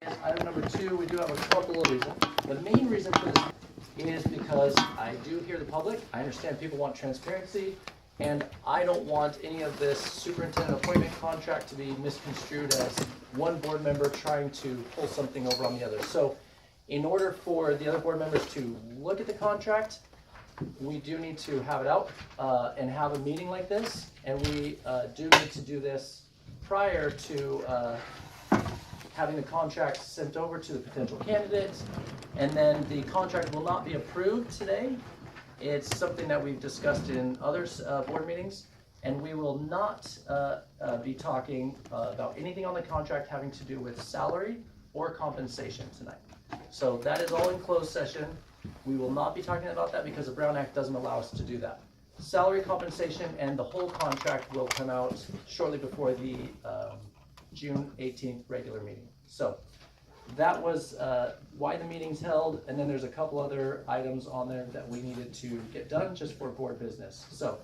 Item number 2, we do have a couple of reasons. The main reason for this is because I do hear the public. I understand people want transparency, and I don't want any of this superintendent appointment contract to be misconstrued as one board member trying to pull something over on the other. So in order for the other board members to look at the contract, we do need to have it out and have a meeting like this, and we do need to do this prior to having the contract sent over to the potential candidates, and then the contract will not be approved today. It's something that we've discussed in other board meetings, and we will not be talking about anything on the contract having to do with salary or compensation tonight. So that is all in closed session. We will not be talking about that because the Brown Act doesn't allow us to do that. Salary, compensation, and the whole contract will come out shortly before the June 18th regular meeting. So that was why the meeting's held, and then there's a couple other items on there that we needed to get done just for board business. So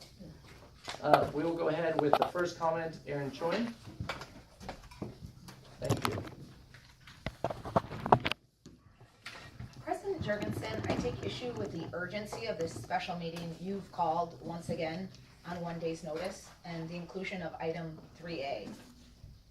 we will go ahead with the first comment, Aaron Choi. Thank you. President Jergensen, I take issue with the urgency of this special meeting you've called once again on 1 day's notice and the inclusion of item 3A.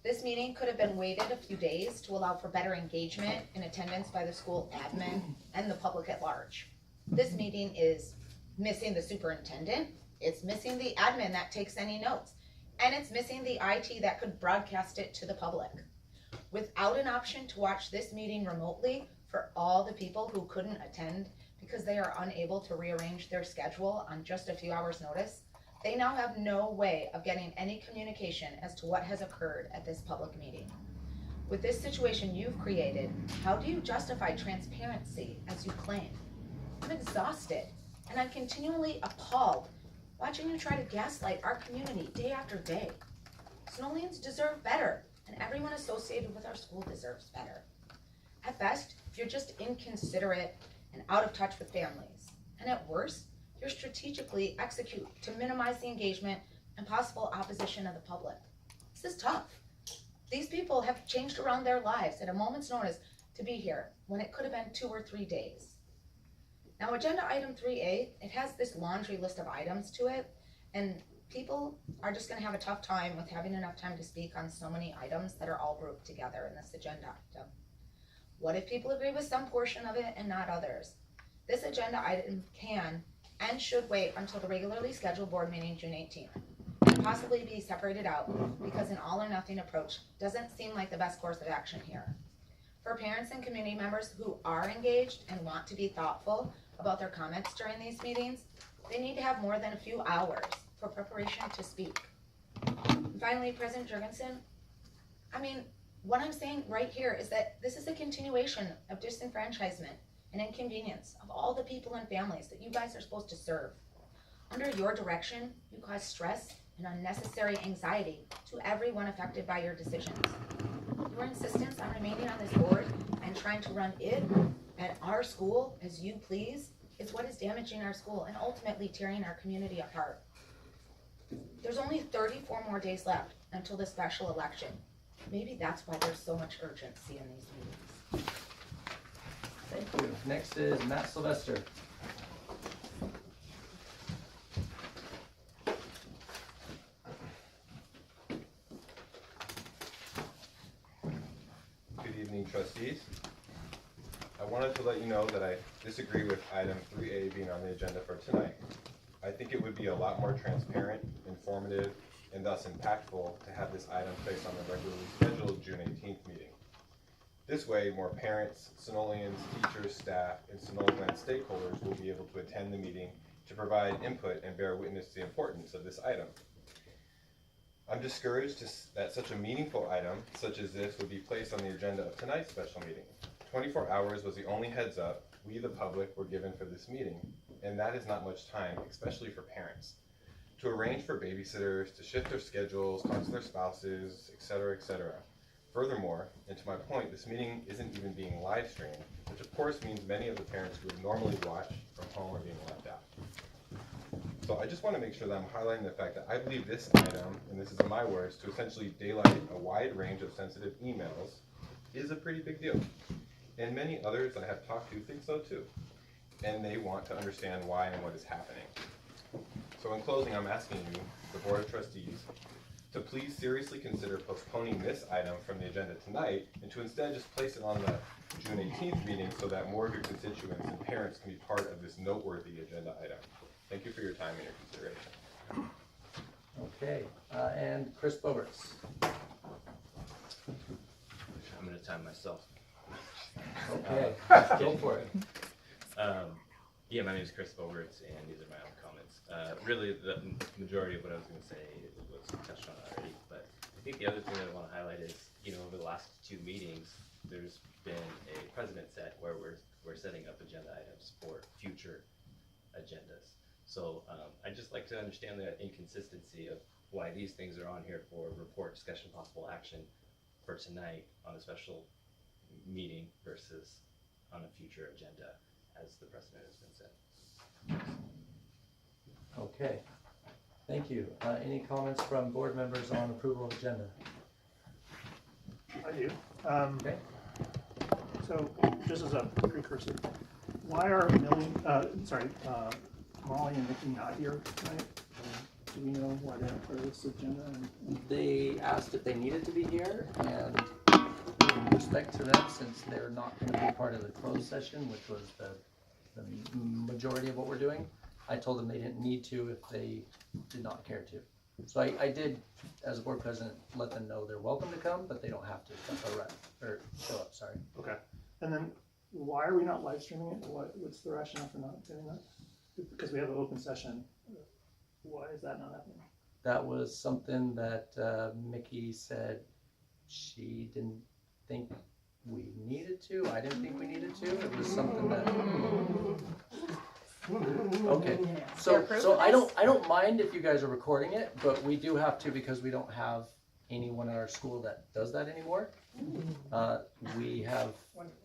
This meeting could have been waited a few days to allow for better engagement and attendance by the school admin and the public at large. This meeting is missing the superintendent, it's missing the admin that takes any notes, and it's missing the IT that could broadcast it to the public. Without an option to watch this meeting remotely for all the people who couldn't attend because they are unable to rearrange their schedule on just a few hours' notice, they now have no way of getting any communication as to what has occurred at this public meeting. With this situation you've created, how do you justify transparency as you claim? I'm exhausted, and I'm continually appalled watching you try to gaslight our community day after day. Sunolians deserve better, and everyone associated with our school deserves better. At best, you're just inconsiderate and out of touch with families, and at worst, you're strategically execute to minimize the engagement and possible opposition of the public. This is tough. These people have changed around their lives at a moment's notice to be here when it could have been 2 or 3 days. Now, agenda item 3A, it has this laundry list of items to it, and people are just gonna have a tough time with having enough time to speak on so many items that are all grouped together in this agenda item. What if people agree with some portion of it and not others? This agenda item can and should wait until the regularly scheduled board meeting June 18th, and possibly be separated out because an all or nothing approach doesn't seem like the best course of action here. For parents and community members who are engaged and want to be thoughtful about their comments during these meetings, they need to have more than a few hours for preparation to speak. And finally, President Jergensen, what I'm saying right here is that this is a continuation of disenfranchisement and inconvenience of all the people and families that you guys are supposed to serve. Under your direction, you cause stress and unnecessary anxiety to everyone affected by your decisions. Your insistence on remaining on this board and trying to run it and our school as you please is what is damaging our school and ultimately tearing our community apart. There's only 34 more days left until the special election. Maybe that's why there's so much urgency in these meetings. Thank you. Next is Matt Sylvester. Good evening, trustees. I wanted to let you know that I disagree with item 3A being on the agenda for tonight. I think it would be a lot more transparent, informative, and thus impactful to have this item placed on the regularly scheduled June 18th meeting. This way, more parents, Sunolians, teachers, staff, and Sunol Glen stakeholders will be able to attend the meeting to provide input and bear witness to the importance of this item. I'm discouraged that such a meaningful item, such as this, would be placed on the agenda of tonight's special meeting. 24 hours was the only heads up we, the public, were given for this meeting, and that is not much time, especially for parents. To arrange for babysitters, to shift their schedules, talk to their spouses, etc., etc. Furthermore, and to my point, this meeting isn't even being live streamed, which of course means many of the parents who would normally watch from home are being left out. So I just want to make sure that I'm highlighting the fact that I believe this item, and this is in my words, to essentially daylight a wide range of sensitive emails is a pretty big deal. And many others I have talked to think so too. And they want to understand why and what is happening. So in closing, I'm asking you, the Board of Trustees, to please seriously consider postponing this item from the agenda tonight and to instead just place it on the June 18th meeting so that more of your constituents and parents can be part of this noteworthy agenda item. Thank you for your time and your consideration. Okay, and Chris Boberts. I'm gonna time myself. Okay, go for it. Yeah, my name is Chris Boberts, and these are my own comments. Really, the majority of what I was gonna say was touched on already, but I think the other thing that I wanna highlight is, over the last 2 meetings, there's been a precedent set where we're setting up agenda items for future agendas. So I'd just like to understand the inconsistency of why these things are on here for report, discussion, possible action for tonight on a special meeting versus on a future agenda as the precedent has been set. Okay, thank you. Any comments from board members on approval of agenda? I do. Okay. So, just as a precursor, why are Molly and Nikki not here tonight? Do we know why they're not part of this agenda? They asked if they needed to be here, and in respect to them, since they're not going to be part of the closed session, which was the majority of what we're doing, I told them they didn't need to if they did not care to. So I did, as a board president, let them know they're welcome to come, but they don't have to show up. Sorry. Okay. And then, why are we not live streaming it? What's the rationale for not doing that? Because we have an open session. Why is that not happening? That was something that Mickey said she didn't think we needed to. I didn't think we needed to. It was something that. Okay. So I don't mind if you guys are recording it, but we do have to because we don't have anyone at our school that does that anymore. We have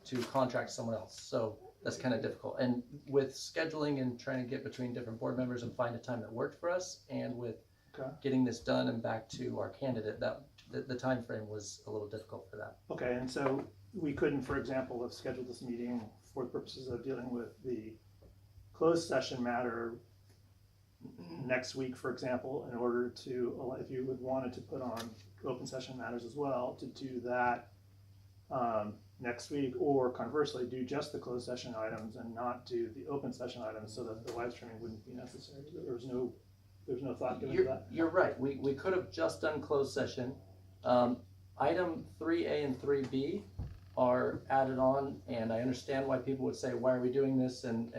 to contract someone else. So that's kind of difficult. And with scheduling and trying to get between different board members and find a time that worked for us, and with getting this done and back to our candidate, that the time frame was a little difficult for that. Okay, and so we couldn't, for example, have scheduled this meeting for the purposes of dealing with the closed session matter next week, for example, in order to, if you would wanted to put on open session matters as well, to do that next week, or conversely, do just the closed session items and not do the open session items so that the live streaming wouldn't be necessary. There's no thought given to that? You're right. We could have just done closed session. Item 3A and 3B are added on, and I understand why people would say, why are we doing this? And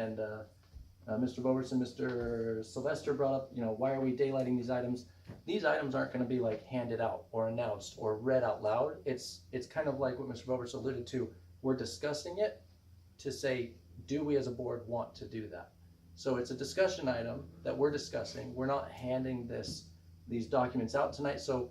Mr. Boberts and Mr. Sylvester brought up, why are we daylighting these items? These items aren't going to be like handed out or announced or read out loud. It's kind of like what Mr. Boberts alluded to. We're discussing it to say, do we as a board want to do that? So it's a discussion item that we're discussing. We're not handing these documents out tonight. So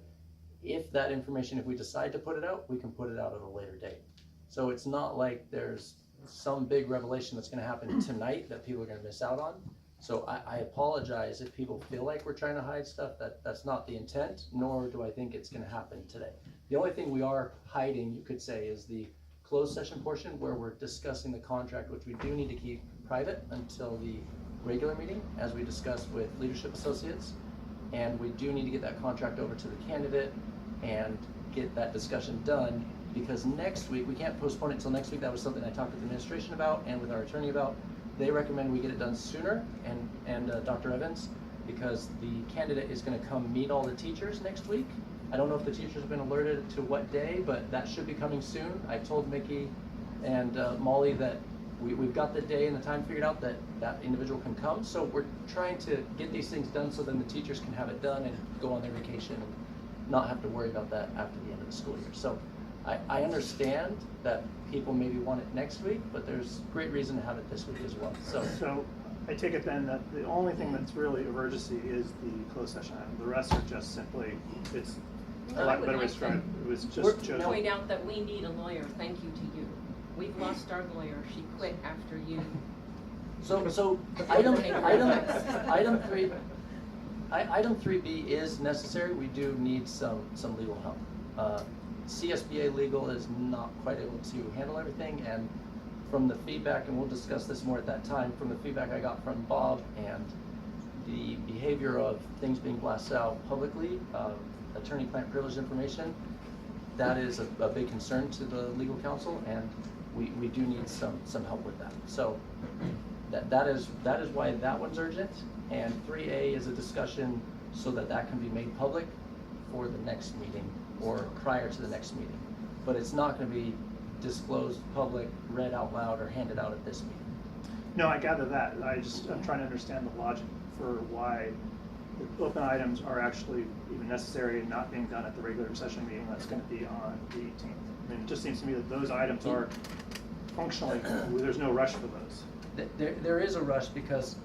if that information, if we decide to put it out, we can put it out at a later date. So it's not like there's some big revelation that's going to happen tonight that people are going to miss out on. So I apologize if people feel like we're trying to hide stuff. That's not the intent, nor do I think it's going to happen today. The only thing we are hiding, you could say, is the closed session portion where we're discussing the contract, which we do need to keep private until the regular meeting, as we discussed with leadership associates. And we do need to get that contract over to the candidate and get that discussion done, because next week, we can't postpone it until next week. That was something I talked with the administration about and with our attorney about. They recommend we get it done sooner, and Dr. Evans, because the candidate is going to come meet all the teachers next week. I don't know if the teachers have been alerted to what day, but that should be coming soon. I told Mickey and Molly that we've got the day and the time figured out that individual can come. So we're trying to get these things done so then the teachers can have it done and go on their vacation and not have to worry about that after the end of the school year. So I understand that people maybe want it next week, but there's great reason to have it this week as well. So I take it then that the only thing that's really of urgency is the closed session item. The rest are just simply, it's a lot better way to describe it. It was just chosen. Point out that we need a lawyer. Thank you to you. We've lost our lawyer. She quit after you. So item 3B is necessary. We do need some legal help. CSBA legal is not quite able to handle everything, and from the feedback, and we'll discuss this more at that time, from the feedback I got from Bob and the behavior of things being blasted out publicly, attorney-client privilege information, that is a big concern to the legal counsel, and we do need some help with that. So that is why that one's urgent, and 3A is a discussion so that can be made public for the next meeting or prior to the next meeting. But it's not going to be disclosed, public, read out loud, or handed out at this meeting. No, I gather that. I'm trying to understand the logic for why the open items are actually even necessary and not being done at the regular session meeting that's going to be on the 18th. I mean, it just seems to me that those items are functionally, there's no rush for those. There is a rush because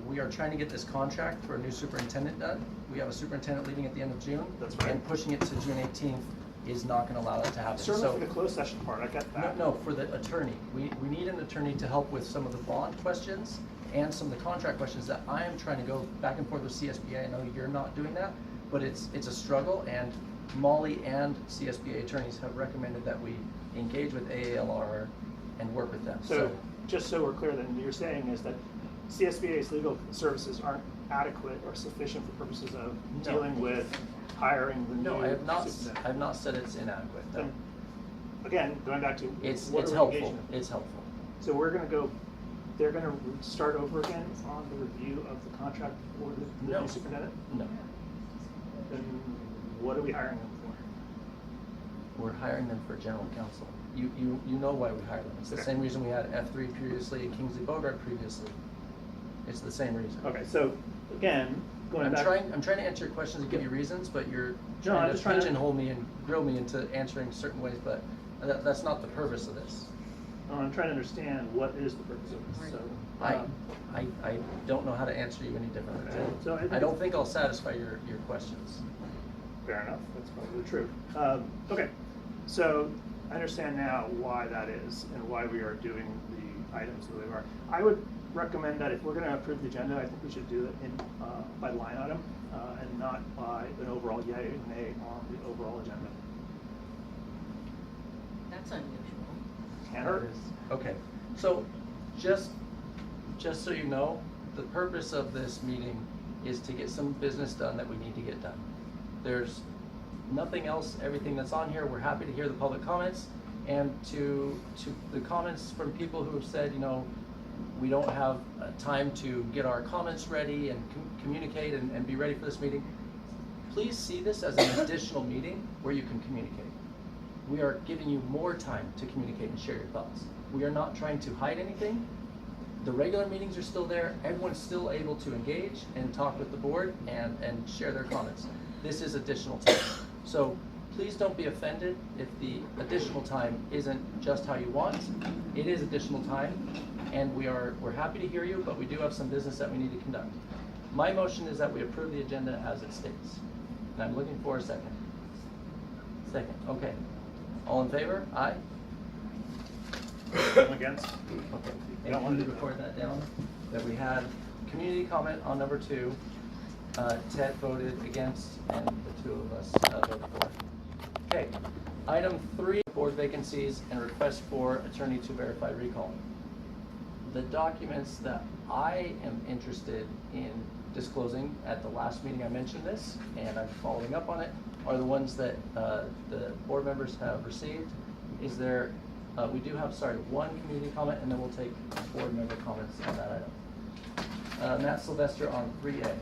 we are trying to get this contract for a new superintendent done. We have a superintendent leaving at the end of June. That's right. And pushing it to June 18th is not going to allow that to happen. Certainly for the closed session part, I get that. No, for the attorney. We need an attorney to help with some of the bond questions and some of the contract questions that I am trying to go back and forth with CSBA. I know you're not doing that, but it's a struggle, and Molly and CSBA attorneys have recommended that we engage with AALR and work with them. So just so we're clear, then you're saying is that CSBA's legal services aren't adequate or sufficient for purposes of No. dealing with hiring the new No, I have superintendent. not said it's inadequate. No. Then, again, going back to It's what are we helpful. engaging in? It's helpful. So they're gonna start over again on the review of the contract for the No. new superintendent? No, Then what are we hiring them for? we're hiring them for general counsel. You know why we hired them. It's the Okay. same reason we had F3 previously and Kingsley Bogart previously. It's the same reason. Okay, so again, going I'm back. trying to answer your questions and give you reasons, but you're No, I'm trying just to trying to- pigeonhole me and grill me into answering certain ways, but that's not the purpose of this. I'm trying to understand what is the purpose of this, so. I don't know how to answer you any differently. Okay, so I think I don't think I'll satisfy your questions. Fair enough, that's probably true. Okay, so I understand now why that is and why we are doing the items the way we are. I would recommend that if we're gonna approve the agenda, I think we should do it in, by line item, and not by an overall yay or nay on the overall agenda. That's unusual. Can't hurt. Okay, so just so you know, the purpose of this meeting is to get some business done that we need to get done. There's nothing else, everything that's on here, we're happy to hear the public comments, and to the comments from people who have said, we don't have time to get our comments ready and communicate and be ready for this meeting. Please see this as an additional meeting where you can communicate. We are giving you more time to communicate and share your thoughts. We are not trying to hide anything. The regular meetings are still there. Everyone's still able to engage and talk with the board and share their comments. This is additional time. So please don't be offended if the additional time isn't just how you want. It is additional time, and we're happy to hear you, but we do have some business that we need to conduct. My motion is that we approve the agenda as it states. And I'm looking for a second. Second, okay. All in favor? Aye? I'm against. Okay. You don't And want can to you do that. record that down? That we had community comment on number 2. Ted voted against, and the 2 of us voted for. Okay. Item 3, board vacancies and request for attorney to verify recall. The documents that I am interested in disclosing, at the last meeting I mentioned this, and I'm following up on it, are the ones that the board members have received. Is there, we do have, one community comment, and then we'll take board member comments on that item. Matt Sylvester on 3A.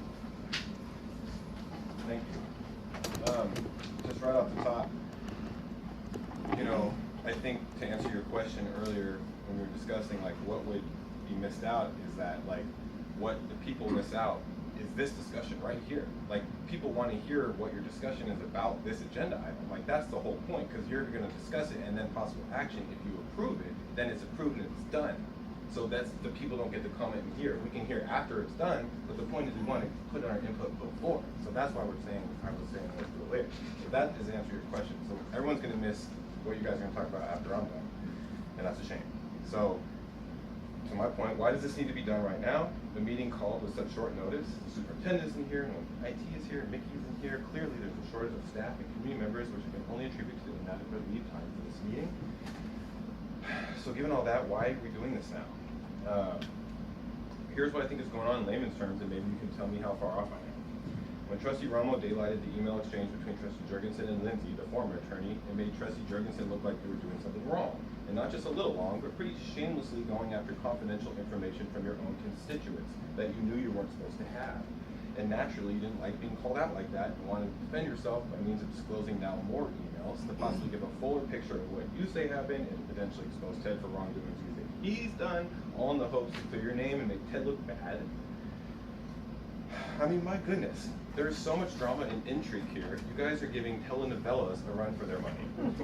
Thank you. Just right off the top, I think to answer your question earlier when we were discussing what would be missed out is that what the people miss out is this discussion right here. People want to hear what your discussion is about this agenda item. That's the whole point, because you're going to discuss it and then possible action. If you approve it, then it's approved and it's done. So that's the people don't get to comment and hear. We can hear after it's done, but the point is we want to put our input before. So that's why I was saying let's do it later. So that is the answer to your question. So everyone's going to miss what you guys are going to talk about after I'm done, and that's a shame. So to my point, why does this need to be done right now? The meeting called with such short notice. The superintendent's in here, no IT is here, Mickey's in here. Clearly, there's a shortage of staff and community members, which can only attribute to the inadequate lead time for this meeting. So given all that, why are we doing this now? Here's what I think is going on in layman's terms, and maybe you can tell me how far off I am. When Trustee Romo daylighted the email exchange between Trustee Jergensen and Lindsay, the former attorney, it made Trustee Jergensen look like they were doing something wrong. And not just a little wrong, but pretty shamelessly going after confidential information from your own constituents that you knew you weren't supposed to have. And naturally, you didn't like being called out like that and wanted to defend yourself by means of disclosing now more emails to possibly give a fuller picture of what you say happened and potentially expose Ted for wrongdoings you think he's done, all in the hopes to clear your name and make Ted look bad. I mean, my goodness, there is so much drama and intrigue here. You guys are giving telenovelas a run for their money.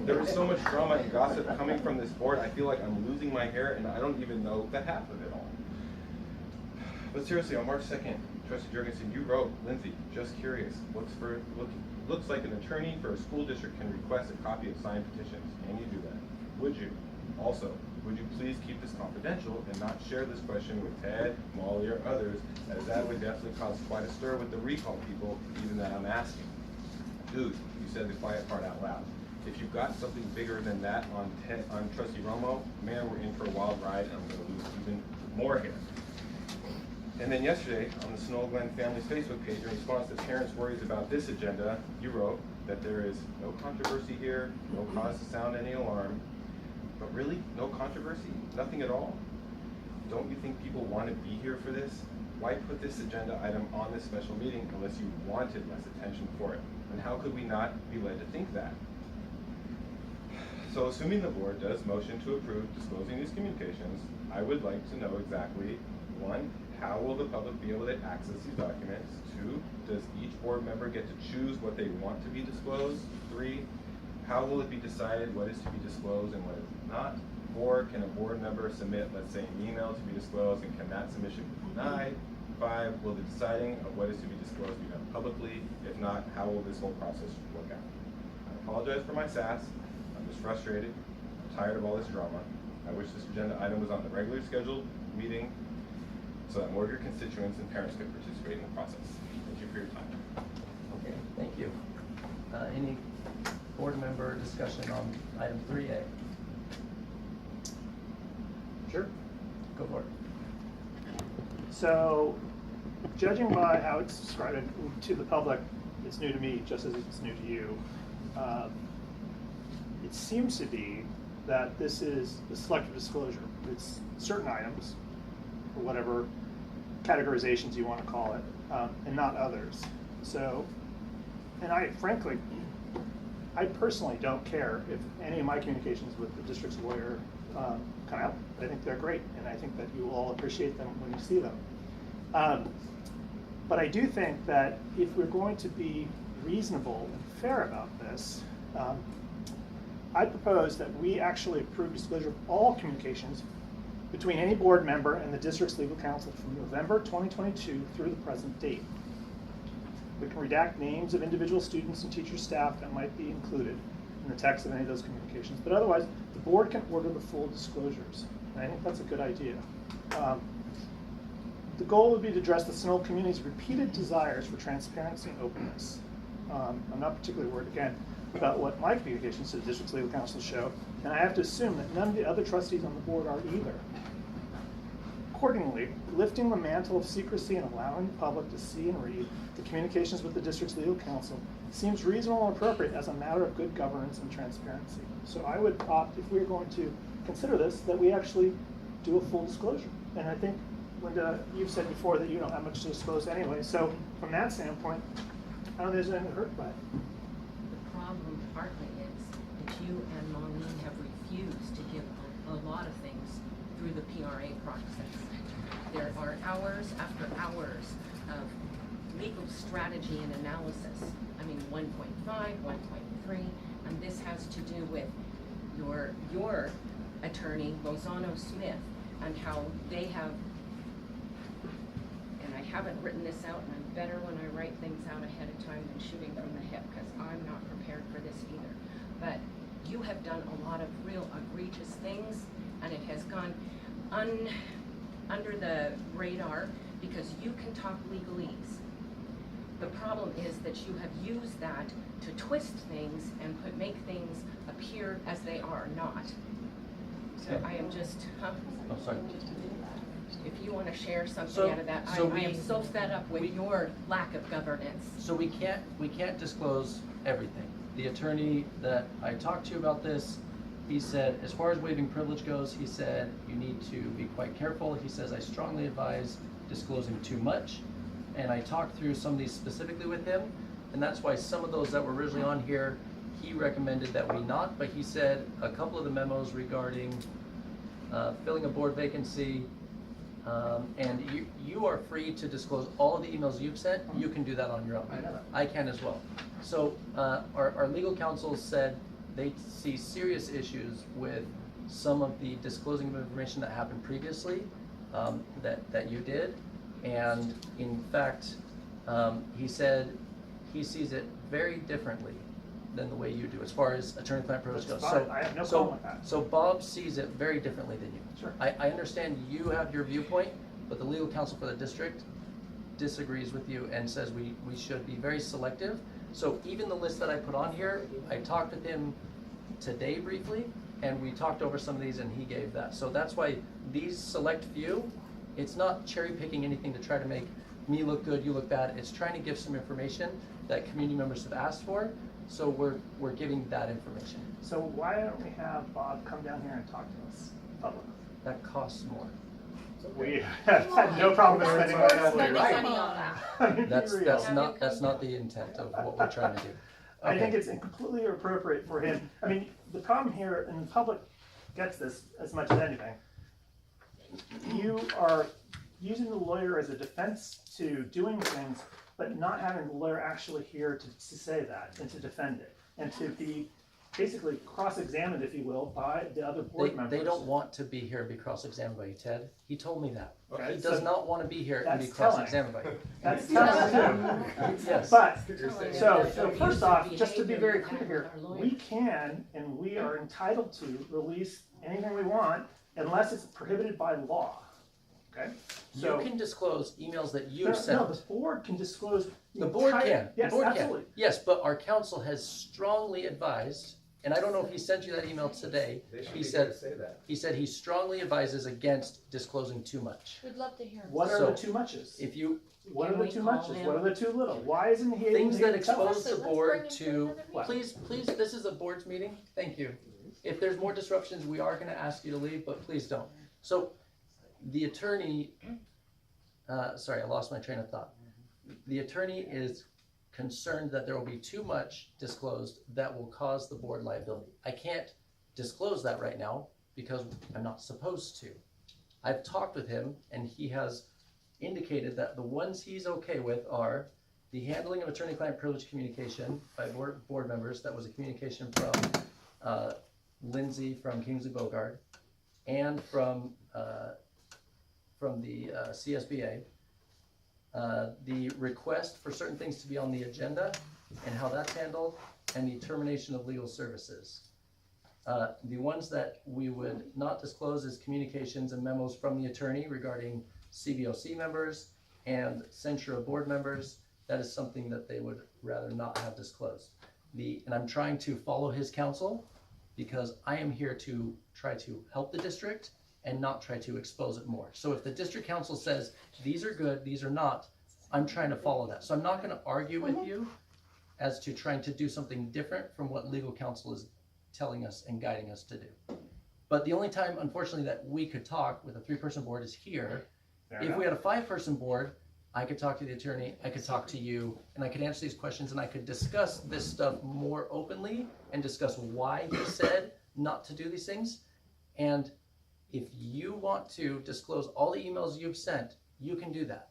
There is so much drama and gossip coming from this board, I feel like I'm losing my hair and I don't even know the half of it all. But seriously, on March 2nd, Trustee Jergensen, you wrote, Lindsay, just curious, looks like an attorney for a school district can request a copy of signed petitions. Can you do that? Would you? Also, would you please keep this confidential and not share this question with Ted, Molly, or others, as that would definitely cause quite a stir with the recall people, even that I'm asking. Dude, you said the quiet part out loud. If you've got something bigger than that on Trustee Romo, man, we're in for a wild ride, and I'm going to lose even more here. And then yesterday, on the Sunol Glen family's Facebook page, in response to parents' worries about this agenda, you wrote that there is no controversy here, no cause to sound any alarm. But really, no controversy? Nothing at all? Don't you think people want to be here for this? Why put this agenda item on this special meeting unless you wanted less attention for it? And how could we not be led to think that? So assuming the board does motion to approve disclosing these communications, I would like to know exactly, 1, how will the public be able to access these documents? 2, does each board member get to choose what they want to be disclosed? 3, how will it be decided what is to be disclosed and what is not? 4, can a board member submit, let's say, an email to be disclosed, and can that submission be denied? 5, will the deciding of what is to be disclosed be done publicly? If not, how will this whole process work out? I apologize for my sass. I'm just frustrated. I'm tired of all this drama. I wish this agenda item was on the regularly scheduled meeting so that more of your constituents and parents could participate in the process. Thank you for your time. Okay, thank you. Any board member discussion on item 3A? Sure. Go for it. So, judging by how it's described to the public, it's new to me just as it's new to you. It seems to be that this is a selective disclosure. It's certain items, or whatever categorizations you want to call it, and not others. So, and I frankly, I personally don't care if any of my communications with the district's lawyer come out. I think they're great, and I think that you will all appreciate them when you see them. But I do think that if we're going to be reasonable and fair about this, I propose that we actually approve disclosure of all communications between any board member and the district's legal counsel from November 2022 through the present date. We can redact names of individual students and teacher staff that might be included in the text of any of those communications, but otherwise, the board can order the full disclosures. And I think that's a good idea. The goal would be to address the Sunol community's repeated desires for transparency and openness. I'm not particularly worried, again, about what my communications to the district's legal counsel show, and I have to assume that none of the other trustees on the board are either. Accordingly, lifting the mantle of secrecy and allowing the public to see and read the communications with the district's legal counsel seems reasonable and appropriate as a matter of good governance and transparency. So I would opt, if we're going to consider this, that we actually do a full disclosure. And I think, Linda, you've said before that you don't have much to disclose anyway, so from that standpoint, I don't think there's anything hurt by it. The problem partly is that you and Marlene have refused to give a lot of things through the PRA process. There are hours after hours of legal strategy and analysis. I mean, 1.5, 1.3, and this has to do with your attorney, Lozano Smith, and how they have, and I haven't written this out, and I'm better when I write things out ahead of time than shooting from the hip, because I'm not prepared for this either. But you have done a lot of real egregious things, and it has gone under the radar because you can talk legalese. The problem is that you have used that to twist things and make things appear as they are not. So I am just, Oh, sorry. if you want to share something So- out of that, so I am so fed up with we- your lack of governance. So we can't disclose everything. The attorney that I talked to about this, he said, as far as waiving privilege goes, he said, you need to be quite careful. He says, I strongly advise disclosing too much. And I talked through some of these specifically with him, and that's why some of those that were originally on here, he recommended that we not, but he said a couple of the memos regarding filling a board vacancy, and you are free to disclose all of the emails you've sent. You can do that on your own. I know that. I can as well. So our legal counsel said they see serious issues with some of the disclosing of information that happened previously, that you did. And in fact, he said he sees it very differently than the way you do, as far as attorney-client privilege goes. That's fine. I have no problem with that. So Bob sees it very differently than you. Sure. I understand you have your viewpoint, but the legal counsel for the district disagrees with you and says we should be very selective. So even the list that I put on here, I talked with him today briefly, and we talked over some of these, and he gave that. So that's why these select few, it's not cherry picking anything to try to make me look good, you look bad. It's trying to give some information that community members have asked for. So we're giving that information. So why don't we have Bob come down here and talk to us publicly? That costs more. We have had no problem spending money on Spending lawyers. money on that. I mean, be That's real. not the intent of what we're trying to do. I think Okay. it's completely appropriate for him. I mean, the problem here, and the public gets this as much as anything, you are using the lawyer as a defense to doing things, but not having the lawyer actually here to say that and to defend it, and to be basically cross-examined, if you will, by the other board members. They don't want to be here and be cross-examined by you, Ted. He told me that. Okay, He does so not want to be here and be that's telling. cross-examined by you. That's telling too. Yes. But, Telling so us that first abusive off, just to be very behavior clear here, with our we can and we are entitled to release anything we want unless it's prohibited by law, okay? You can disclose emails that you've No, sent. the board can disclose. The board entire- can. The Yes, board absolutely. can. Yes, but our counsel has strongly advised, and I don't know if he sent you that email today. They should He be said, able to say that. he said he strongly advises against disclosing too much. We'd love to hear. What are So, the too muches? If you, What Can are the we too call muches? him? What are the too little? Why isn't he able things to that tell us? expose the Let's bring board him to to, another What? please, this is a board's meeting, thank you. If there's more disruptions, we are gonna ask you to leave, but please don't. So, the attorney, sorry, I lost my train of thought. The attorney is concerned that there will be too much disclosed that will cause the board liability. I can't disclose that right now because I'm not supposed to. I've talked with him and he has indicated that the ones he's okay with are the handling of attorney-client privilege communication by board members. That was a communication from Lindsay from Kingsley Bogard and from the CSBA. The request for certain things to be on the agenda and how that's handled, and the termination of legal services. The ones that we would not disclose is communications and memos from the attorney regarding CBOC members and censure of board members. That is something that they would rather not have disclosed. And I'm trying to follow his counsel because I am here to try to help the district and not try to expose it more. So if the district council says, these are good, these are not, I'm trying to follow that. So I'm not gonna argue with you as to trying to do something different from what legal counsel is telling us and guiding us to do. But the only time, unfortunately, that we could talk with a 3-person board is here. Fair If we enough. had a 5-person board, I could talk to the attorney, I could talk to you, and I could answer these questions, and I could discuss this stuff more openly and discuss why he said not to do these things. And if you want to disclose all the emails you've sent, you can do that.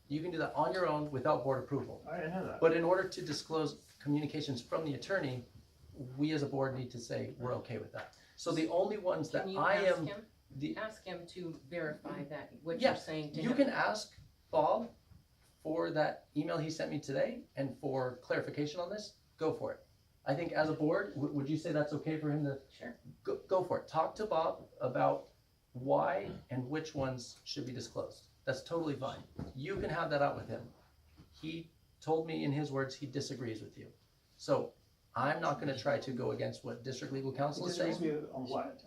You can do that on your own without board approval. I know that. But in order to disclose communications from the attorney, we as a board need to say we're okay with that. So the only ones that Can you I ask am, him? the, Ask him to verify that, what Yeah, you're saying to him. you can ask Bob for that email he sent me today and for clarification on this, go for it. I think as a board, would you say that's okay for him to? Sure. Go for it. Talk to Bob about why and which ones should be disclosed. That's totally fine. You can have that out with him. He told me in his words he disagrees with you. So I'm not gonna try to go against what district legal counsel is saying On what?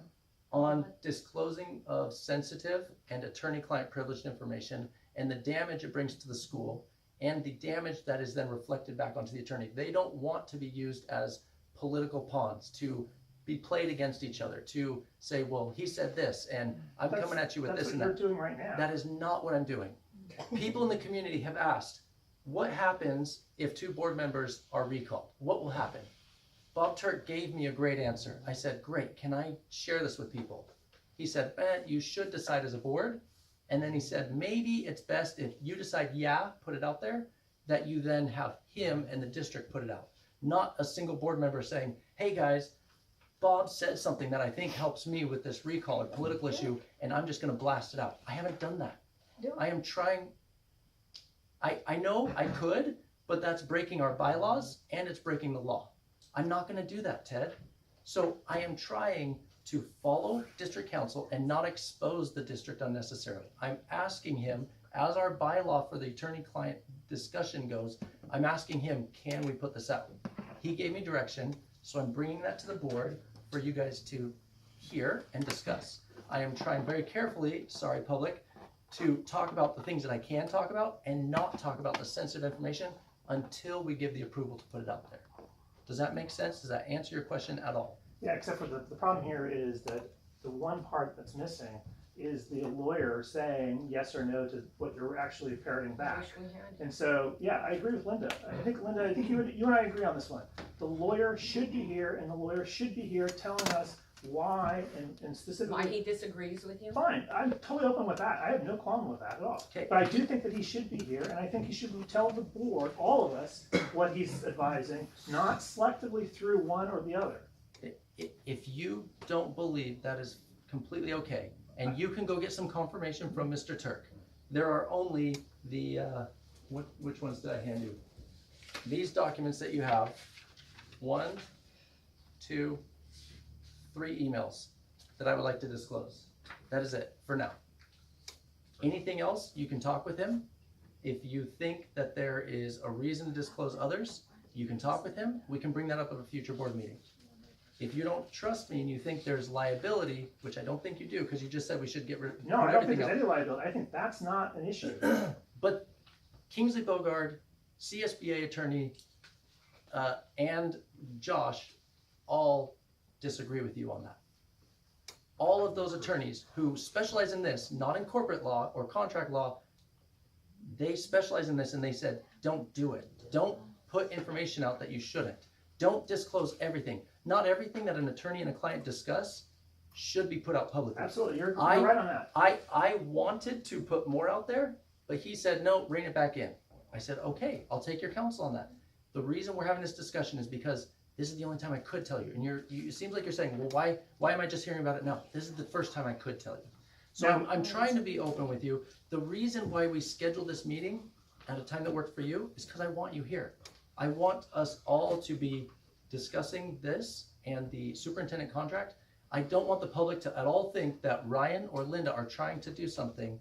on disclosing of sensitive and attorney-client privileged information and the damage it brings to the school and the damage that is then reflected back onto the attorney. They don't want to be used as political pawns to be played against each other, to say, well, he said this and I'm coming at you with this and That's what that. you're doing right now. That is not what I'm doing. People in the community have asked, what happens if 2 board members are recalled? What will happen? Bob Turk gave me a great answer. I said, great, can I share this with people? He said, you should decide as a board. And then he said, maybe it's best if you decide, yeah, put it out there, that you then have him and the district put it out. Not a single board member saying, hey guys, Bob said something that I think helps me with this recall or political issue, and I'm just gonna blast it out. I haven't done that. I am trying, I know I could, but that's breaking our bylaws and it's breaking the law. I'm not gonna do that, Ted. So I am trying to follow district counsel and not expose the district unnecessarily. I'm asking him, as our bylaw for the attorney-client discussion goes, I'm asking him, can we put this out? He gave me direction, so I'm bringing that to the board for you guys to hear and discuss. I am trying very carefully, sorry public, to talk about the things that I can talk about and not talk about the sensitive information until we give the approval to put it out there. Does that make sense? Does that answer your question at all? Yeah, except for the problem here is that the one part that's missing is the lawyer saying yes or no to what you're actually parroting back. Wish we had. And so, yeah, I agree with Linda. Linda, I think you and I agree on this one. The lawyer should be here, and the lawyer should be here telling us why and specifically. Why he disagrees with you? Fine, I'm totally open with that. I have no qualm with that at all. Okay. But I do think that he should be here, and I think he should tell the board, all of us, what he's advising, not selectively through one or the other. If you don't believe that is completely okay, and you can go get some confirmation from Mr. Turk. There are only the, which ones did I hand you? These documents that you have, 1, 2, 3 emails that I would like to disclose. That is it for now. Anything else, you can talk with him. If you think that there is a reason to disclose others, you can talk with him. We can bring that up at a future board meeting. If you don't trust me and you think there's liability, which I don't think you do, because you just said we should get rid of No, I don't think everything there's else. any liability. I think that's not an issue. But Kingsley Bogard, CSBA attorney, and Josh all disagree with you on that. All of those attorneys who specialize in this, not in corporate law or contract law, they specialize in this and they said, don't do it. Don't put information out that you shouldn't. Don't disclose everything. Not everything that an attorney and a client discuss should be put out publicly. Absolutely, you're right on that. I wanted to put more out there, but he said, no, rein it back in. I said, okay, I'll take your counsel on that. The reason we're having this discussion is because this is the only time I could tell you. And it seems like you're saying, well, why am I just hearing about it now? This is the first time I could tell you. So I'm trying to be open with you. The reason why we scheduled this meeting at a time that worked for you is because I want you here. I want us all to be discussing this and the superintendent contract. I don't want the public to at all think that Ryan or Linda are trying to do something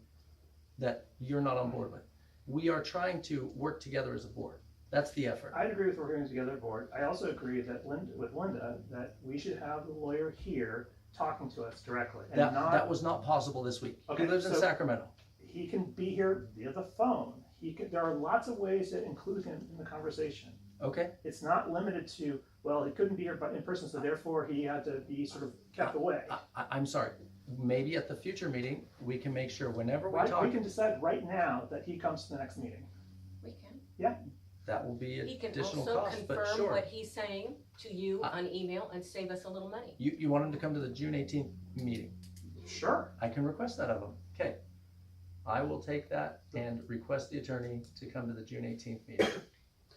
that you're not on board with. We are trying to work together as a board. That's the effort. I agree with working together board. I also agree that with Linda, that we should have the lawyer here talking to us directly. And That was not possible this week. Okay, He lives in so- Sacramento. He can be here via the phone. There are lots of ways to include him in the conversation. Okay? It's not limited to, well, he couldn't be here in person, so therefore he had to be sort of kept away. I'm sorry. Maybe at the future meeting, we can make sure whenever we Right? talk, We can decide right now that he comes to the next meeting. We can. that will be He can additional also cost, but confirm sure. what he's saying to you on email and save us a little money. You want him to come to the June 18th meeting. Sure. I can request that of him. Okay. I will take that and request the attorney to come to the June 18th meeting.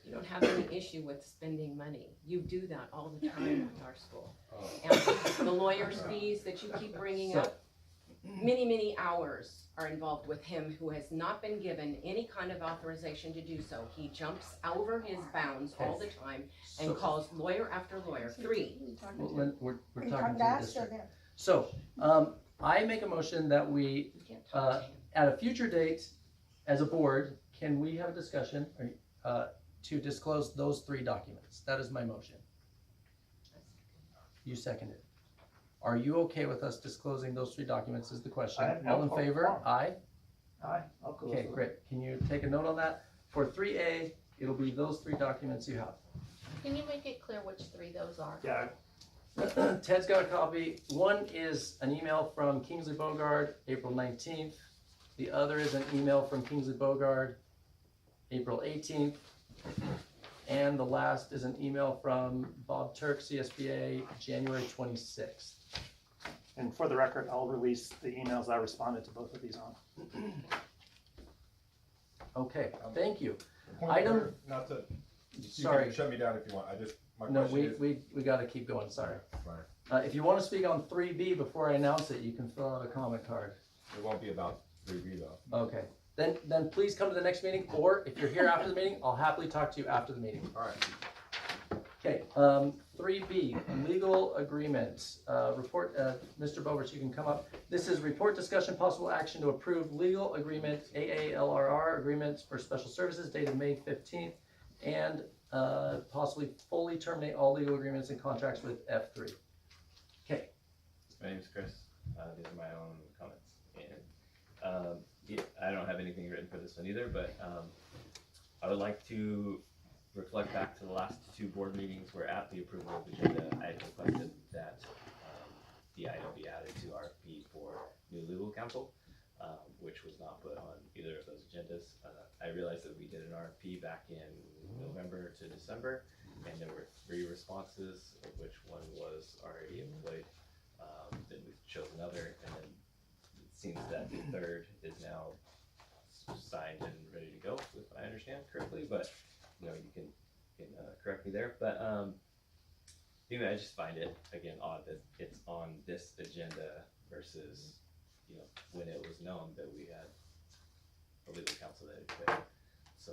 You don't have any issue with spending money. You do that all the time with our school. And the lawyer's fees that you keep bringing up, many hours are involved with him who has not been given any kind of authorization to do so. He jumps over his bounds all the time and So, calls lawyer after lawyer. 3. well, Lynn, we're talking to the district. So, I make a motion that we, You can't talk to him. at a future date, as a board, can we have a discussion to disclose those 3 documents? That is my motion. You seconded. Are you okay with us disclosing those 3 documents is the question? I have no All in favor? problem. Aye? Aye, I'll close Okay, it. great. Can you take a note on that? For 3A, it'll be those 3 documents you have. Can you make it clear which 3 those are? Yeah, Ted's got a copy. One is an email from Kingsley Bogard, April 19th. The other is an email from Kingsley Bogard, April 18th. And the last is an email from Bob Turk, CSBA, January 26th. and for the record, I'll release the emails I responded to both of these on. Okay, thank you. Point of Item- order, not to, you Sorry. can shut me down if you want, my No, question is. we gotta keep going, sorry. Fine. If you wanna speak on 3B before I announce it, you can fill out a comment card. It won't be about 3B though. Okay, then please come to the next meeting, or if you're here after the meeting, I'll happily talk to you after the meeting. Alright, Okay, 3B, legal agreement, report, Mr. Bovers, you can come up. This is report discussion, possible action to approve legal agreement, AALRR agreements for special services dated May 15th, and possibly fully terminate all legal agreements and contracts with F3. Okay, My name is Chris. These are my own comments. And yeah, I don't have anything written for this one either, but I would like to reflect back to the last 2 board meetings where at the approval of the agenda, I requested that the item be added to RFP for new legal counsel, which was not put on either of those agendas. I realized that we did an RFP back in November to December, and there were 3 responses, of which one was already employed. Then we chose another, and then it seems that the 3rd is now signed and ready to go, if I understand correctly, but you know, you can correct me there, but anyway, I just find it, again, odd that it's on this agenda versus, you know, when it was known that we had a legal counsel that had quit. So,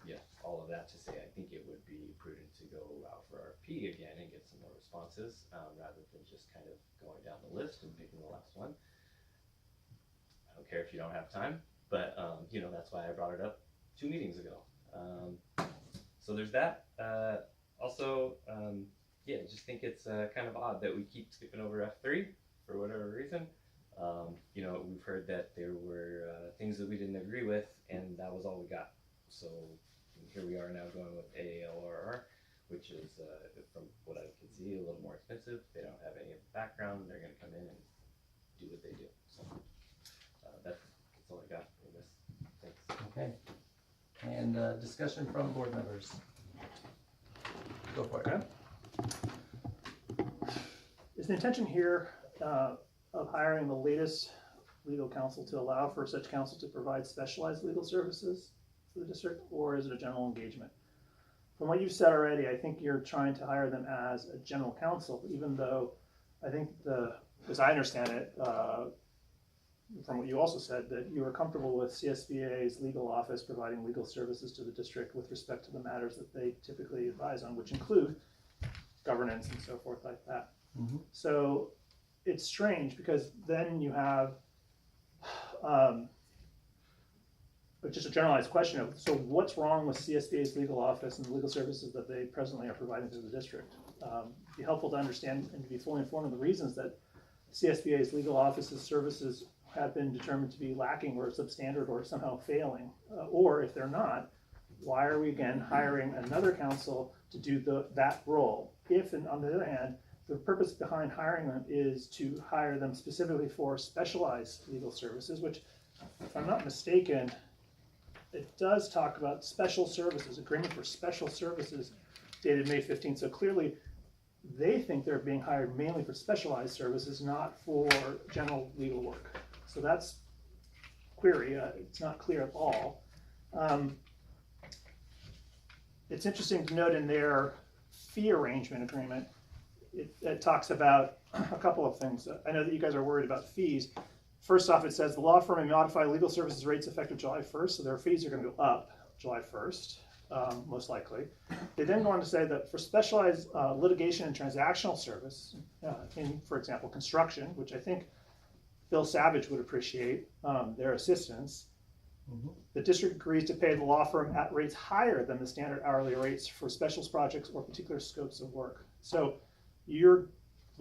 yeah, all of that to say, I think it would be prudent to go out for RFP again and get some more responses, rather than just kind of going down the list and picking the last one. I don't care if you don't have time, but, you know, that's why I brought it up 2 meetings ago. So there's that. Also, yeah, I just think it's kind of odd that we keep skipping over F3 for whatever reason. You know, we've heard that there were things that we didn't agree with, and that was all we got. So here we are now going with AALRR, which is, from what I can see, a little more expensive. They don't have any of the background. They're going to come in and do what they do. So that's all I got for this. Thanks. okay. And discussion from board members. Go for it. Okay. Is the intention here of hiring the latest legal counsel to allow for such counsel to provide specialized legal services for the district, or is it a general engagement? From what you've said already, I think you're trying to hire them as a general counsel, even though I think as I understand it, from what you also said, that you are comfortable with CSBA's legal office providing legal services to the district with respect to the matters that they typically advise on, which include governance and so forth like that. Mhm. So it's strange because then you have just a generalized question of, so what's wrong with CSBA's legal office and the legal services that they presently are providing to the district? It'd be helpful to understand and to be fully informed of the reasons that CSBA's legal office's services have been determined to be lacking or substandard or somehow failing. Or if they're not, why are we again hiring another counsel to do that role? If, and on the other hand, the purpose behind hiring them is to hire them specifically for specialized legal services, which, if I'm not mistaken, it does talk about special services, agreement for special services dated May 15th. So clearly, they think they're being hired mainly for specialized services, not for general legal work. So that's query. It's not clear at all. It's interesting to note in their fee arrangement agreement, it talks about a couple of things. I know that you guys are worried about fees. First off, it says the law firm may modify legal services rates effective July 1st, so their fees are going to go up July 1st, most likely. They then go on to say that for specialized litigation and transactional service, in, for example, construction, which I think Phil Savage would appreciate their assistance. Mhm. The district agrees to pay the law firm at rates higher than the standard hourly rates for special projects or particular scopes of work. So we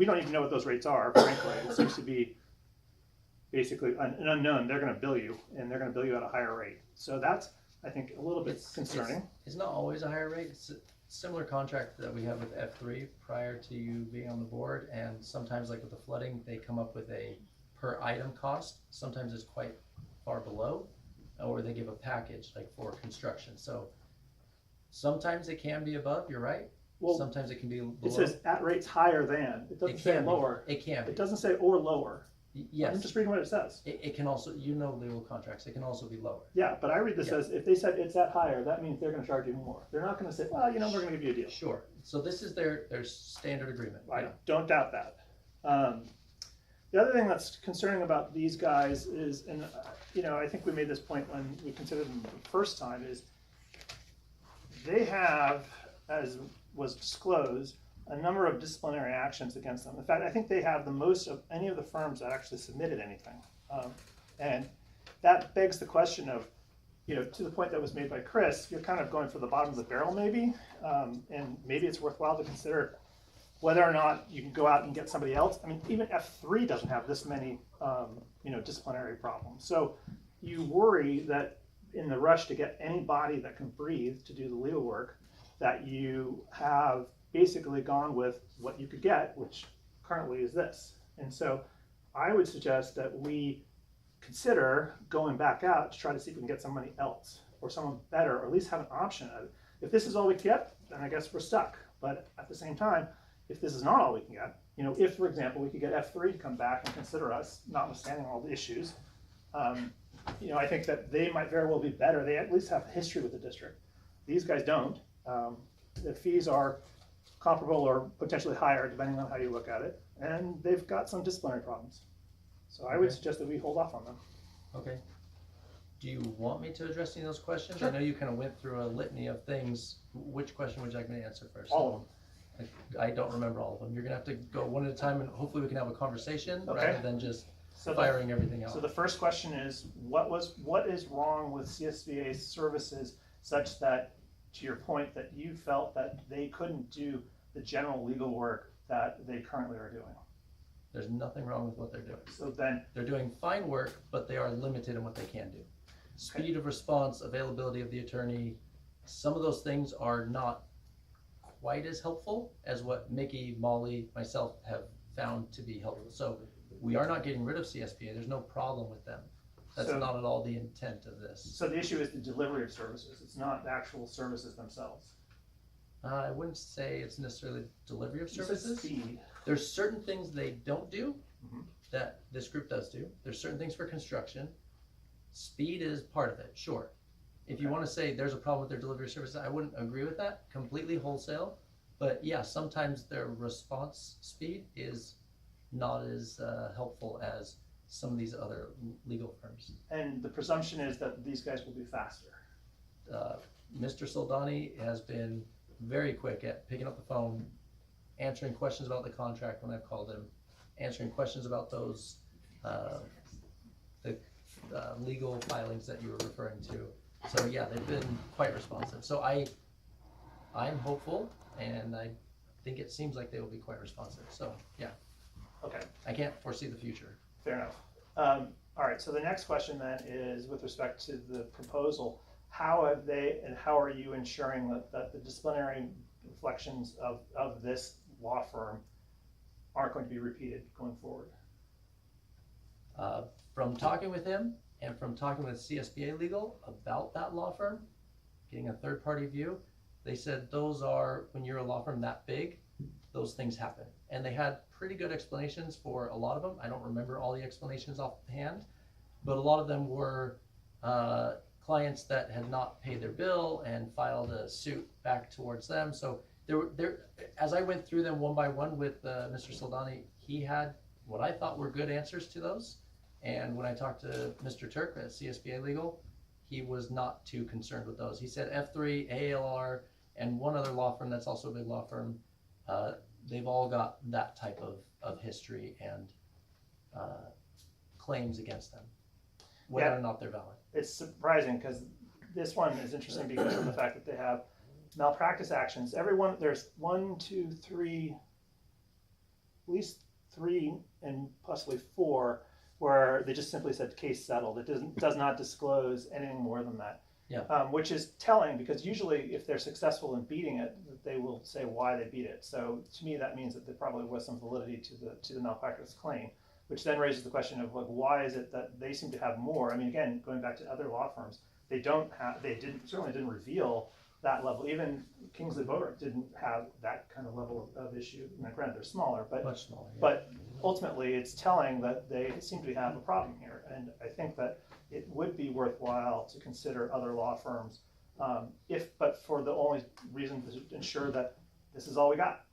don't even know what those rates are, frankly. It seems to be basically an unknown. They're going to bill you, and they're going to bill you at a higher rate. So that's, I think, a little bit concerning. It's not always a higher rate. It's a similar contract that we have with F3 prior to you being on the board, and sometimes, like with the flooding, they come up with a per item cost. Sometimes it's quite far below, or they give a package like for construction. So sometimes it can be above, you're right. Well, sometimes it can be below. It says at rates higher than. It doesn't say can be. lower. It can be. It doesn't say or lower. Yes. I'm just reading what it says. It can also, legal contracts, it can also be lower. Yeah, but I read this Yeah. as if they said it's at higher, that means they're going to charge you more. They're not going to say, well, we're going to give you a deal. Sure. So this is their standard agreement. I don't doubt that. The other thing that's concerning about these guys is, and I think we made this point when we considered them the first time, is they have, as was disclosed, a number of disciplinary actions against them. In fact, I think they have the most of any of the firms that actually submitted anything. And that begs the question of, to the point that was made by Chris, you're kind of going for the bottom of the barrel maybe, and maybe it's worthwhile to consider whether or not you can go out and get somebody else. I mean, even F3 doesn't have this many, disciplinary problems. So you worry that in the rush to get anybody that can breathe to do the legal work, that you have basically gone with what you could get, which currently is this. And so I would suggest that we consider going back out to try to see if we can get somebody else or someone better, or at least have an option. If this is all we can get, then I guess we're stuck. But at the same time, if this is not all we can get, if, for example, we could get F3 to come back and consider us, notwithstanding all the issues, I think that they might very well be better. They at least have history with the district. These guys don't. The fees are comparable or potentially higher, depending on how you look at it, and they've got some disciplinary problems. So I would Okay. suggest that we hold off on them. Okay. Do you want me to address any of those questions? Sure. I know you kind of went through a litany of things. Which question would you like me to answer first? All of them. I don't remember all of them. You're gonna have to go one at a time, and hopefully we can have a conversation Okay. rather than just So firing everything out. So the first question is, what is wrong with CSVA's services such that, to your point, that you felt that they couldn't do the general legal work that they currently are doing? There's nothing wrong with what they're doing. So then, They're doing fine work, but they are limited in what they can do. Speed of response, availability of the attorney, some of those things are not quite as helpful as what Mickey, Molly, myself have found to be helpful. So we are not getting rid of CSPA. There's no problem with them. That's So- not at all the intent of this. so the issue is the delivery of services. It's not the actual services themselves. I wouldn't say it's necessarily delivery of You said services. speed. There's certain things they don't do Mhm. that this group does do. There's certain things for construction. Speed is part of it, sure. If you Okay. want to say there's a problem with their delivery services, I wouldn't agree with that completely wholesale. But yeah, sometimes their response speed is not as helpful as some of these other legal firms. And the presumption is that these guys will be faster. Mr. Soldani has been very quick at picking up the phone, answering questions about the contract when I've called him, answering questions about those legal filings that you were referring to. So yeah, they've been quite responsive. So I'm hopeful, and I think it seems like they will be quite responsive. So yeah, Okay, I can't foresee the future. fair enough. All right, so the next question then is with respect to the proposal, how have they and how are you ensuring that the disciplinary reflections of this law firm aren't going to be repeated going forward? From talking with him and from talking with CSBA Legal about that law firm, getting a third-party view, they said those are, when you're a law firm that big, those things happen. And they had pretty good explanations for a lot of them. I don't remember all the explanations offhand, but a lot of them were clients that had not paid their bill and filed a suit back towards them. So as I went through them one by one with Mr. Soldani, he had what I thought were good answers to those. And when I talked to Mr. Turk at CSBA Legal, he was not too concerned with those. He said F3, ALR, and one other law firm that's also a big law firm, they've all got that type of history and claims against them, whether Yeah. or not they're valid. It's surprising because this one is interesting because of the fact that they have malpractice actions. Everyone, there's 1, 2, 3, at least 3 and possibly 4 where they just simply said case settled. It does not disclose anything more than that. Yeah. Which is telling because usually if they're successful in beating it, they will say why they beat it. So to me that means that there probably was some validity to the malpractice claim, which then raises the question of like why is it that they seem to have more? I mean, again, going back to other law firms, they certainly didn't reveal that level. Even Kingsley Bogart didn't have that kind of level of issue. Now, granted, they're smaller, but Much smaller. Yeah. but ultimately, it's telling that they seem to have a problem here, and I think that it would be worthwhile to consider other law firms, but for the only reason to ensure that this is all we got.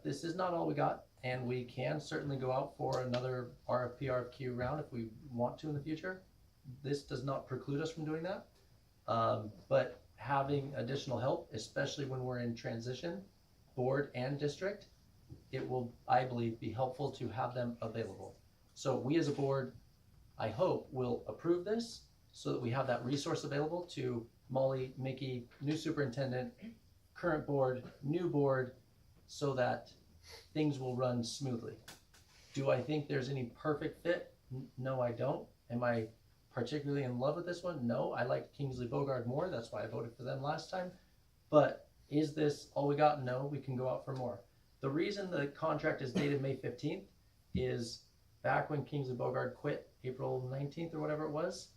This is not all we got, and we can certainly go out for another RFP, RFQ round if we want to in the future. This does not preclude us from doing that, but having additional help, especially when we're in transition, board and district, it will, I believe, be helpful to have them available. So we as a board, I hope, will approve this so that we have that resource available to Molly, Mickey, new superintendent, current board, new board, so that things will run smoothly. Do I think there's any perfect fit? No, I don't. Am I particularly in love with this one? No, I like Kingsley Bogart more. That's why I voted for them last time. But is this all we got? No, we can go out for more. The reason the contract is dated May 15th is back when Kingsley Bogart quit April 19th or whatever it was.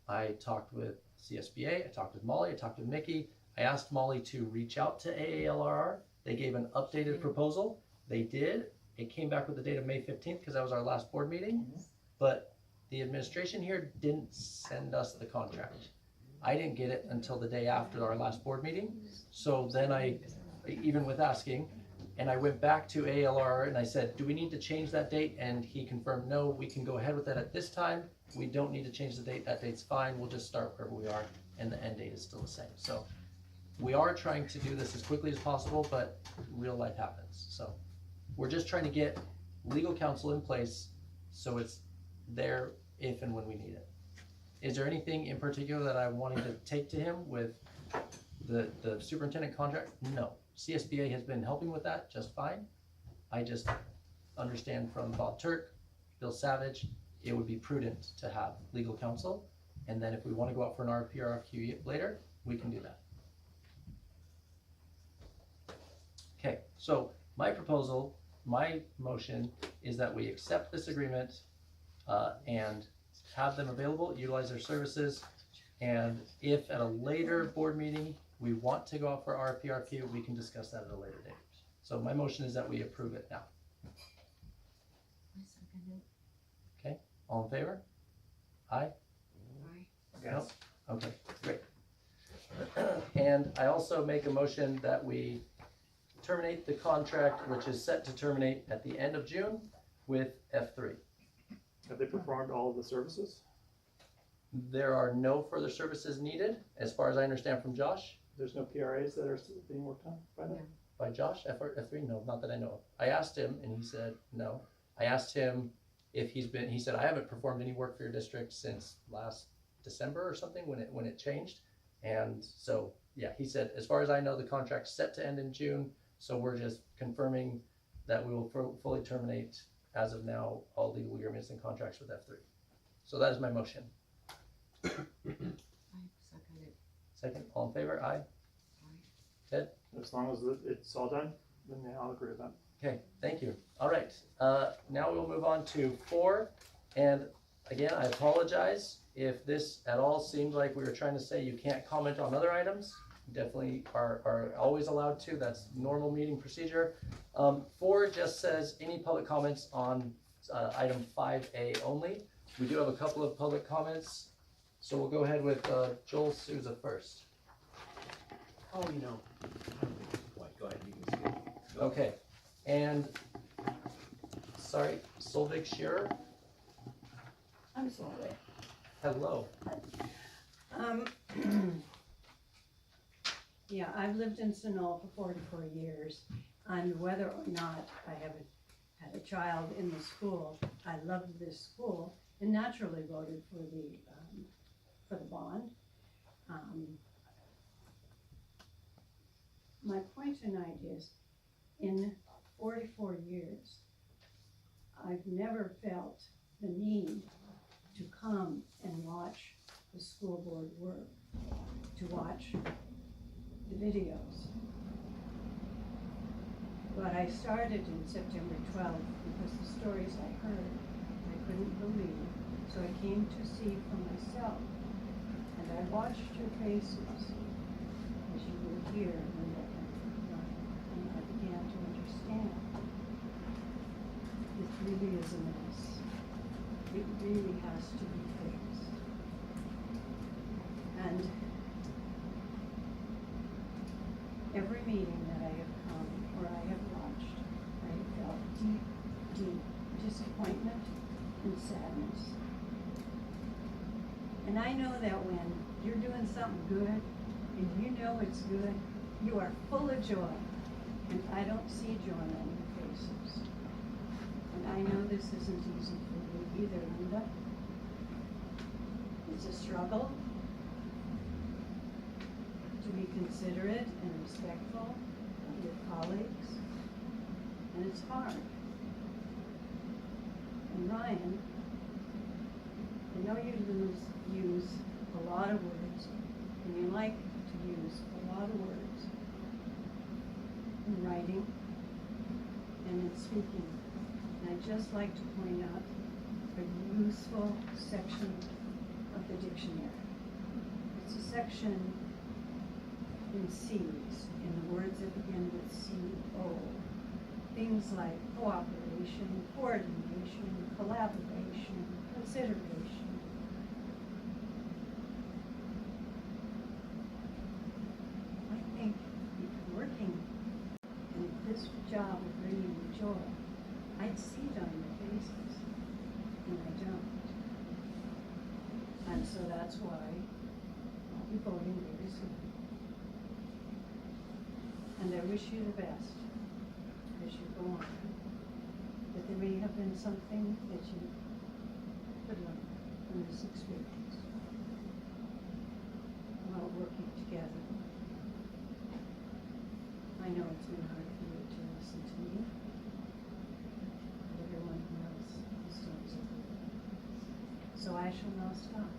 I talked with CSBA, I talked with Molly, I talked with Mickey. I asked Molly to reach out to AALRR. They gave an updated proposal. They did. It came back with the date of May 15th because that was our last board meeting. But the administration here didn't send us the contract. I didn't get it until the day after our last board meeting. So then I, even with asking, and I went back to ALR and I said, do we need to change that date? And he confirmed, no, we can go ahead with that at this time. We don't need to change the date. That date's fine. We'll just start wherever we are. And the end date is still the same. So we are trying to do this as quickly as possible, but real life happens. So we're just trying to get legal counsel in place so it's there if and when we need it. Is there anything in particular that I wanted to take to him with the superintendent contract? No. CSBA has been helping with that just fine. I just understand from Bob Turk, Bill Savage, it would be prudent to have legal counsel. And then if we want to go out for an RFP or RFQ later, we can do that. Okay, so my proposal, my motion is that we accept this agreement and have them available, utilize their services, and if at a later board meeting we want to go out for RFP, RFQ, we can discuss that at a later date. So my motion is that we approve it now. Okay, all in favor? Aye? Yes. No? Okay, great. And I also make a motion that we terminate the contract, which is set to terminate at the end of June with F3. Have they performed all of the services? There are no further services needed, as far as I understand from Josh. There's no PRAs that are still being worked on by them? By Josh, F3? No, not that I know of. I asked him and he said no. I asked him if he said, I haven't performed any work for your district since last December or something when it changed. And so, yeah, he said, as far as I know, the contract's set to end in June. So we're just confirming that we will fully terminate as of now all legal agreements and contracts with F3. So that is my motion. I second it. Second, all in favor? Aye. Ted? As long as it's all done, then yeah, I'll agree with that. Okay, thank you. All right, now we'll move on to 4. And again, I apologize if this at all seemed like we were trying to say you can't comment on other items. You definitely are always allowed to. That's normal meeting procedure. 4 just says any public comments on item 5A only. We do have a couple of public comments. So we'll go ahead with Joel Souza first. Oh, you know. Wait, go ahead, you can speak. Go. Okay, and, sorry, Solvik Shearer, I'm sorry. hello. Yeah, I've lived in Sunol for 44 years, and whether or not I have had a child in the school, I loved this school and naturally voted for the bond. My point tonight is, in 44 years, I've never felt the need to come and watch the school board work, to watch the videos. But I started in September 12th because the stories I heard, I couldn't believe. So I came to see for myself. And I watched your faces as you were here, Linda and I began to understand. This really is a mess. It really has to be fixed. And every meeting that I have come or I have watched, I have felt deep, deep disappointment and sadness. And I know that when you're doing something good and you know it's good, you are full of joy. And I don't see joy on your faces. And I know this isn't easy for you either, Linda. It's a struggle to be considerate and respectful of your colleagues, and it's hard. And Ryan, I know you use a lot of words, and you like to use a lot of words in writing and in speaking. And I'd just like to point out a useful section of the dictionary. It's a section in C's, in the words that begin with C-O. Things like cooperation, coordination, collaboration, consideration. I think if you're working in this job of bringing you joy, I'd see it on your faces, and I don't. And so that's why I'll be voting very soon. And I wish you the best as you go on. But there may have been something that you could learn from this experience while working together. I know it's been hard for you to listen to me, but everyone knows the stories of it. So I shall now stop.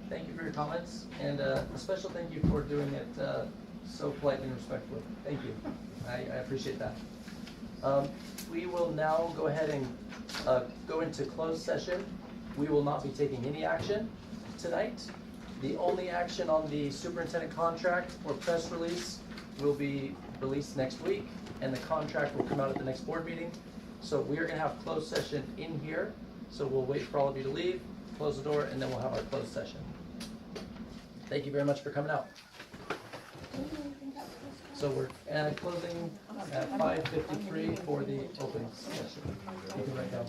Thank you for your comments, and a special thank you for doing it so politely and respectfully. Thank you. I appreciate that. We will now go ahead and go into closed session. We will not be taking any action tonight. The only action on the superintendent contract or press release will be released next week, and the contract will come out at the next board meeting. So we are going to have closed session in here. So we'll wait for all of you to leave, close the door, and then we'll have our closed session. Thank you very much for coming out. So we're closing at 5:53 for the open session. You can write down.